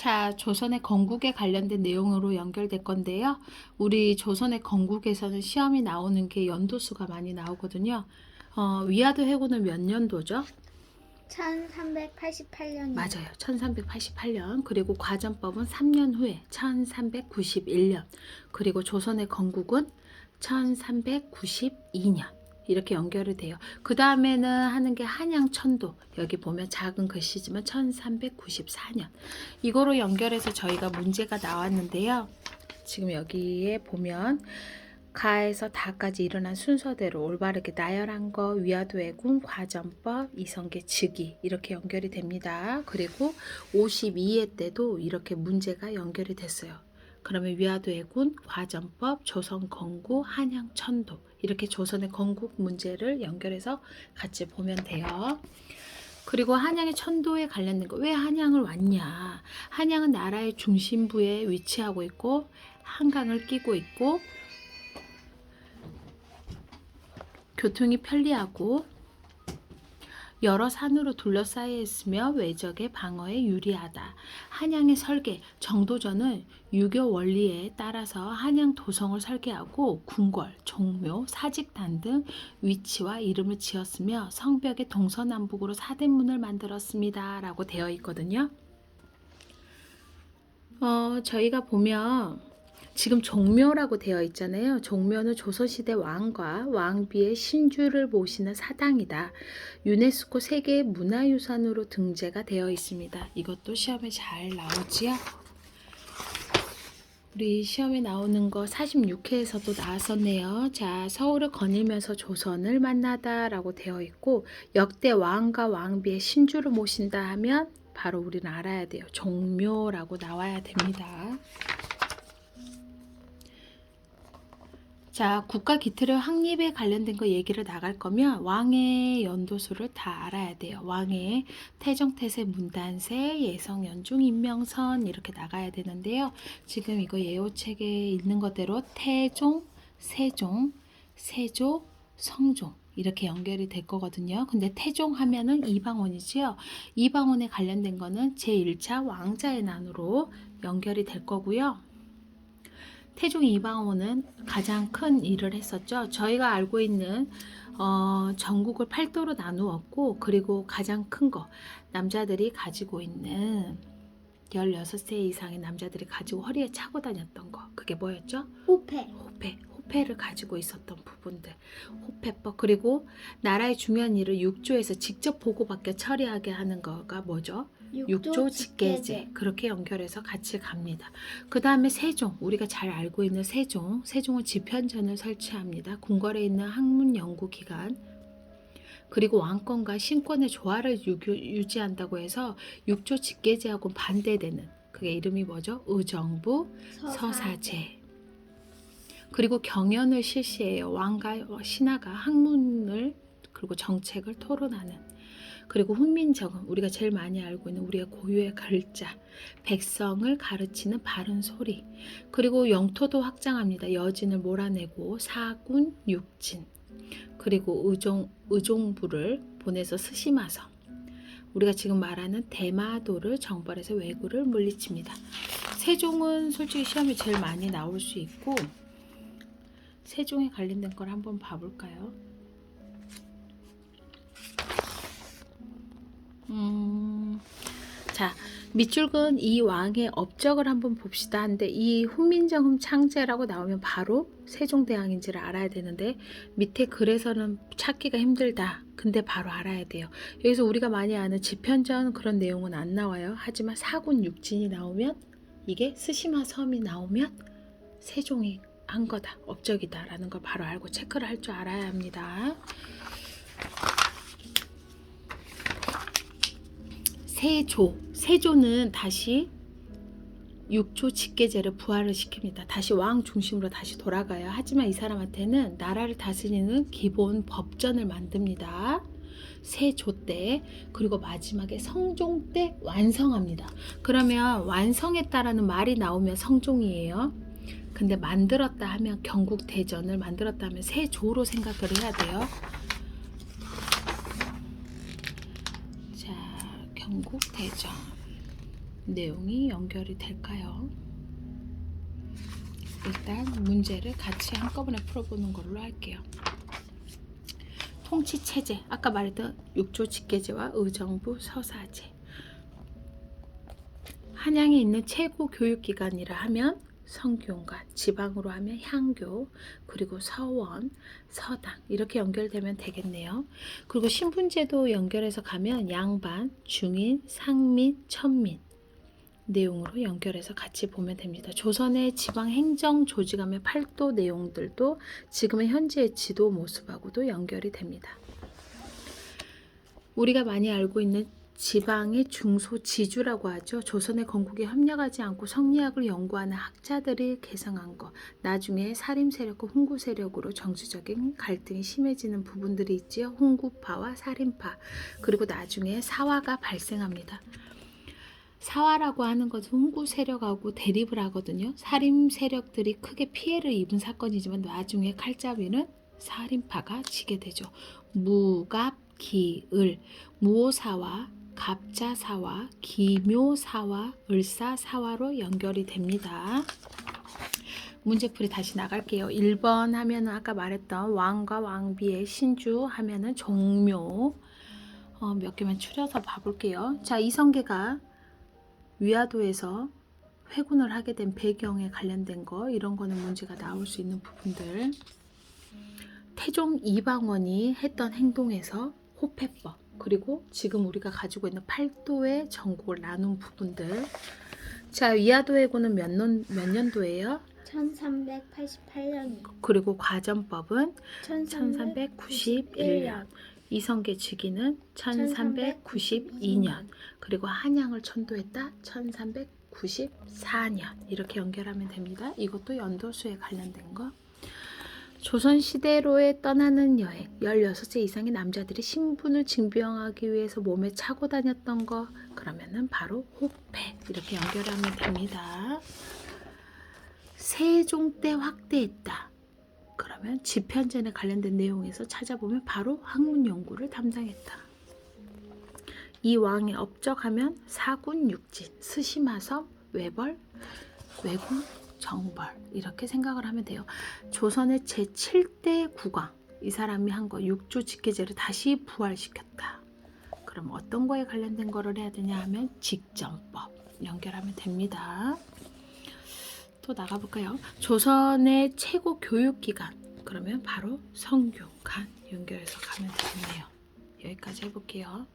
자, 조선의 건국에 관련된 내용으로 연결될 건데요. 우리 조선의 건국에서는 시험이 나오는 게 연도수가 많이 나오거든요. 위화도 해고는 몇 년도죠? 1388년. 맞아요. 1388년. 그리고 과전법은 3년 후에 1391년. 그리고 조선의 건국은 1392년. 이렇게 연결이 돼요. 그 다음에는 하는 게 한양천도. 여기 보면 작은 글씨지만 1394년. 이거로 연결해서 저희가 문제가 나왔는데요. 지금 여기에 보면 가에서 다까지 일어난 순서대로 올바르게 나열한 거, 위화도해군, 과전법, 이성계, 즉위 이렇게 연결이 됩니다. 그리고 52회 때도 이렇게 문제가 연결이 됐어요. 그러면 위화도해군, 과전법, 조선 건국, 한양 천도 이렇게 조선의 건국 문제를 연결해서 같이 보면 돼요. 그리고 한양의 천도에 관련된 거, 왜 한양을 왔냐? 한양은 나라의 중심부에 위치하고 있고 한강을 끼고 있고 교통이 편리하고 여러 산으로 둘러싸여 있으며 외적의 방어에 유리하다. 한양의 설계, 정도전은 유교 원리에 따라서 한양 도성을 설계하고 궁궐, 종묘, 사직단 등 위치와 이름을 지었으며 성벽의 동서남북으로 사대문을 만들었습니다. 라고 되어 있거든요. 저희가 보면 지금 종묘라고 되어 있잖아요. 종묘는 조선시대 왕과 왕비의 신주를 모시는 사당이다. 유네스코 세계 문화유산으로 등재가 되어 있습니다. 이것도 시험에 잘 나오지요. 우리 시험에 나오는 거 46회에서도 나왔었네요. 자, 서울을 거닐면서 조선을 만나다 라고 되어 있고 역대 왕과 왕비의 신주를 모신다 하면 바로 우리는 알아야 돼요. 종묘라고 나와야 됩니다. 자, 국가 기틀의 확립에 관련된 거 얘기를 나갈 거면 왕의 연도수를 다 알아야 돼요. 왕의 태정, 태세, 문단세, 예성, 연중, 임명선 이렇게 나가야 되는데요. 지금 이거 예호책에 있는 것대로 태종, 세종, 세조, 성종 이렇게 연결이 될 거거든요. 근데 태종 하면은 이방원이지요. 이방원에 관련된 거는 제1차 왕자의 난으로 연결이 될 거고요. 태종 이방원은 가장 큰 일을 했었죠. 저희가 알고 있는 전국을 8도로 나누었고 그리고 가장 큰 거 남자들이 가지고 있는 16세 이상의 남자들이 가지고 허리에 차고 다녔던 거 그게 뭐였죠? 호패를 가지고 있었던 부분들 호패법 그리고 나라의 중요한 일을 육조에서 직접 보고받게 처리하게 하는 거가 뭐죠? 육조 직계제 그렇게 연결해서 같이 갑니다. 그 다음에 세종 우리가 잘 알고 있는 세종은 집현전을 설치합니다. 궁궐에 있는 학문연구기관 그리고 왕권과 신권의 조화를 유지한다고 해서 육조 직계제하고 반대되는 그게 이름이 뭐죠? 의정부 서사제 그리고 경연을 실시해요. 왕과 신하가 학문을 그리고 정책을 토론하는 그리고 훈민정음 우리가 제일 많이 알고 있는 우리의 고유의 글자 백성을 가르치는 바른 소리 그리고 영토도 확장합니다. 여진을 몰아내고 사군 육진 그리고 의종부를 보내서 스시마성 우리가 지금 말하는 대마도를 정벌해서 왜구를 물리칩니다. 세종은 솔직히 시험에 제일 많이 나올 수 있고 세종에 관련된 걸 한번 봐볼까요? 자, 밑줄근 이 왕의 업적을 한번 봅시다 하는데 이 훈민정음 창제라고 나오면 바로 세종대왕인지를 알아야 되는데 밑에 글에서는 찾기가 힘들다. 근데 바로 알아야 돼요. 여기서 우리가 많이 아는 집현전 그런 내용은 안 나와요. 하지만 사군 육진이 나오면 이게 스시마 섬이 나오면 세종이 한 거다. 업적이다. 라는 걸 바로 알고 체크를 할 줄 알아야 합니다. 세조는 다시 육조 직계제를 부활을 시킵니다. 다시 왕 중심으로 다시 돌아가요. 하지만 이 사람한테는 나라를 다스리는 기본 법전을 만듭니다. 세조 때 그리고 마지막에 성종 때 완성합니다. 그러면 완성했다라는 말이 나오면 성종이에요. 근데 만들었다 하면 경국대전을 만들었다 하면 세조로 생각을 해야 돼요. 자, 경국대전 내용이 연결이 될까요? 일단 문제를 같이 한꺼번에 풀어보는 걸로 할게요. 통치체제, 아까 말했던 육조직계제와 의정부 서사제. 한양에 있는 최고 교육기관이라 하면 성균관, 지방으로 하면 향교, 그리고 서원, 서당 이렇게 연결되면 되겠네요. 그리고 신분제도 연결해서 가면 양반, 중인, 상민, 천민 내용으로 연결해서 같이 보면 됩니다. 조선의 지방행정조직함의 팔도 내용들도 지금의 현재의 지도 모습하고도 연결이 됩니다. 우리가 많이 알고 있는 지방의 중소지주라고 하죠. 조선의 건국에 협력하지 않고 성리학을 연구하는 학자들이 개성한 것. 나중에 사림 세력과 훈구 세력으로 정치적인 갈등이 심해지는 부분들이 있지요. 훈구파와 사림파. 그리고 나중에 사화가 발생합니다. 사화라고 하는 것은 훈구 세력하고 대립을 하거든요. 사림 세력들이 크게 피해를 입은 사건이지만 나중에 칼잡이는 사림파가 지게 되죠. 무갑, 기을, 무오사화, 갑자사화, 기묘사화, 을사사화로 연결이 됩니다. 문제풀이 다시 나갈게요. 1번 하면 아까 말했던 왕과 왕비의 신주 하면은 종묘. 몇 개만 추려서 봐볼게요. 자, 이성계가 위화도에서 회군을 하게 된 배경에 관련된 거, 이런 거는 문제가 나올 수 있는 부분들. 태종 이방원이 했던 행동에서 호패법, 그리고 지금 우리가 가지고 있는 팔도의 전국을 나눈 부분들. 자, 위화도 해군은 몇 년도예요? 1388년이요. 그리고 과전법은 1391년. 이성계 즉위는 1392년. 그리고 한양을 천도했다 1394년. 이렇게 연결하면 됩니다. 이것도 연도수에 관련된 거. 조선시대로에 떠나는 여행, 16세 이상의 남자들이 신분을 증명하기 위해서 몸에 차고 다녔던 거, 그러면은 바로 호패. 이렇게 연결하면 됩니다. 세종 때 확대했다. 그러면 집현전에 관련된 내용에서 찾아보면 바로 학문 연구를 담당했다. 이 왕의 업적하면 사군 육진, 스시마섭, 외벌, 외군, 정벌 이렇게 생각을 하면 돼요. 조선의 제7대 국왕, 이 사람이 한 거 육조 직계제를 다시 부활시켰다. 그럼 어떤 거에 관련된 거를 해야 되냐 하면 직전법 연결하면 됩니다. 또 나가볼까요? 조선의 최고 교육기관, 그러면 바로 성균관 연결해서 가면 되겠네요. 여기까지 해볼게요.